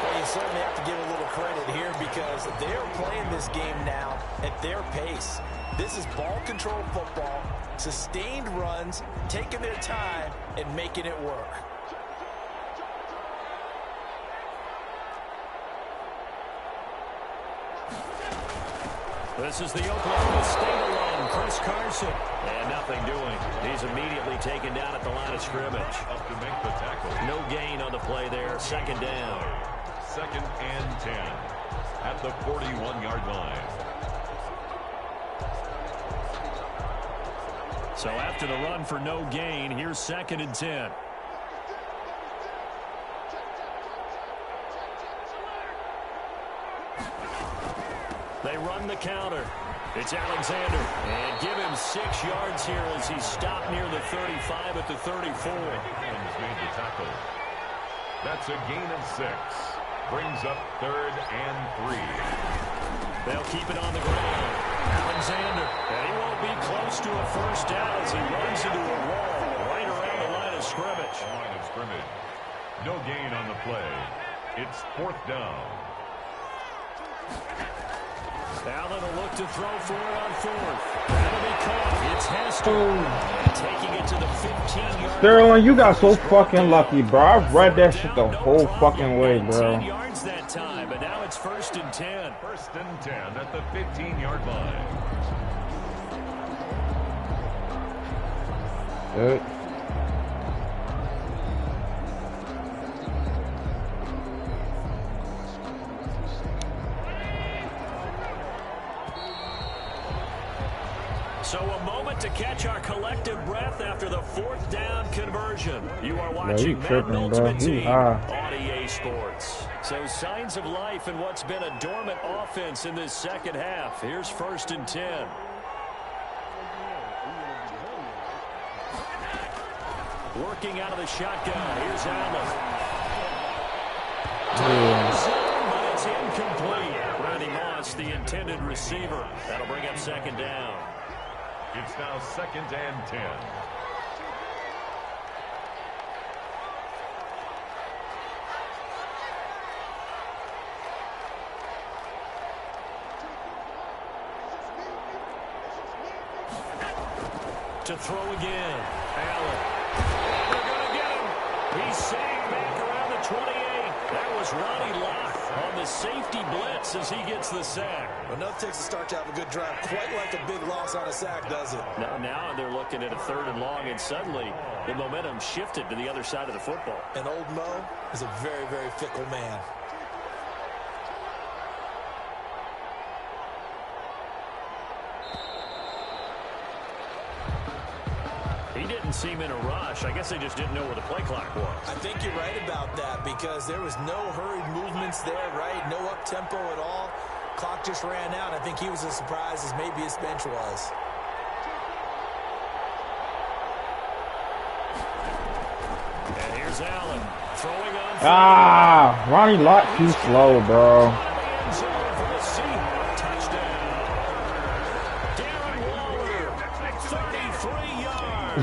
Well, you certainly have to give a little credit here because they're playing this game now at their pace. This is ball control football, sustained runs, taking their time, and making it work. This is the Oklahoma State alum, Chris Carson. And nothing doing. He's immediately taken down at the line of scrimmage. Up to make the tackle. No gain on the play there. Second down. 2nd and 10 at the 41-yard line. So after the run for no gain, here's 2nd and 10. They run the counter. It's Alexander. And give him 6 yards here as he's stopped near the 35 at the 34. Adams made the tackle. That's a gain of 6. Brings up 3rd and 3. They'll keep it on the ground. Alexander. And he won't be close to a first down as he runs into a wall right around the line of scrimmage. Line of scrimmage. No gain on the play. It's 4th down. Allen will look to throw for it on 4th. That'll be caught. It's Hester taking it to the 15-yard. Sterling, you got so fucking lucky, bro. I've read that shit the whole fucking way, bro. 15 yards that time, but now it's 1st and 10. 1st and 10 at the 15-yard line. Good. So a moment to catch our collective breath after the 4th down conversion. You are watching Madden Ultimate Team on EA Sports. So signs of life in what's been a dormant offense in this second half. Here's 1st and 10. Working out of the shotgun. Here's Allen. But it's incomplete. Randy Moss, the intended receiver. That'll bring up 2nd down. It's now 2nd and 10. To throw again. Allen. They're going to get him. He's sagged back around the 28. That was Ronnie Lott on the safety blitz as he gets the sack. Well, nothing takes a start to have a good drive. Quite like a big loss on a sack, does it? Now they're looking at a 3rd and long, and suddenly the momentum shifted to the other side of the football. And old Mo is a very, very fickle man. He didn't seem in a rush. I guess they just didn't know where the play clock was. I think you're right about that because there was no hurried movements there, right? No up-tempo at all. Clock just ran out. I think he was as surprised as maybe his bench was. And here's Allen throwing on. Ronnie Lott too slow, bro.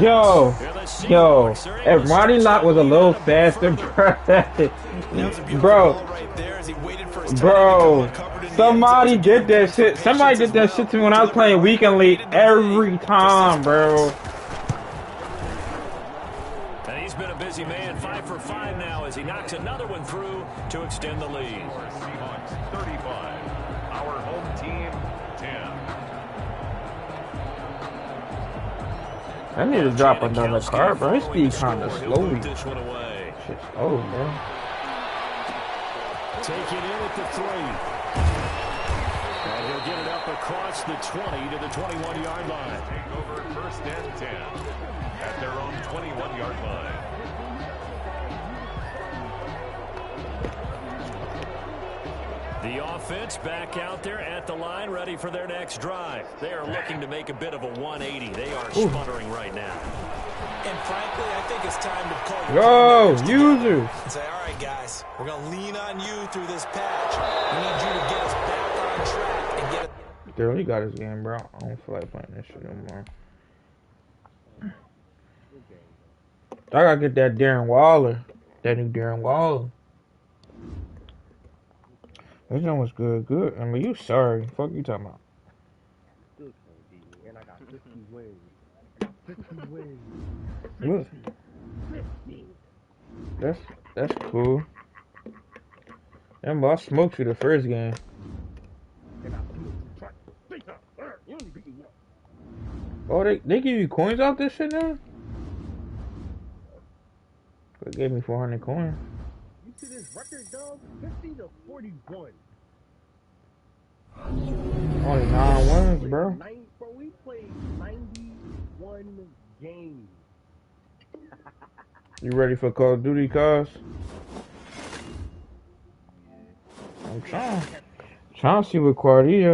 Yo, if Ronnie Lott was a little faster, bro, somebody did that shit. Somebody did that shit to me when I was playing Weekend League every time, bro. And he's been a busy man, 5 for 5 now as he knocks another one through to extend the lead. Seahawks 35, our home team 10. I need to drop another card, bro. This speed kind of slow. This one away. Shit's slow, bro. Take it in at the 3. And he'll get it up across the 20 to the 21-yard line. Take over 1st and 10 at their own 21-yard line. The offense back out there at the line, ready for their next drive. They are looking to make a bit of a 180. They are sputtering right now. And frankly, I think it's time to call users. And say, all right, guys, we're going to lean on you through this patch. We need you to get us back on track and get it. Dude, he got his game, bro. I don't feel like playing this shit no more. I gotta get that Darren Waller. That new Darren Waller. This one was good. I mean, you sorry. Fuck you talking about. And I got 50 wins. 50 Look. wins. That's cool. Damn, I smoked you the first game. Oh, they give you coins off this shit now? They gave me 400 coins. You see this record, dog? 50-41. Only 9 wins, bro. Bro, we played 91 games. You ready for Call of Duty, cuz? I'm trying to see what quality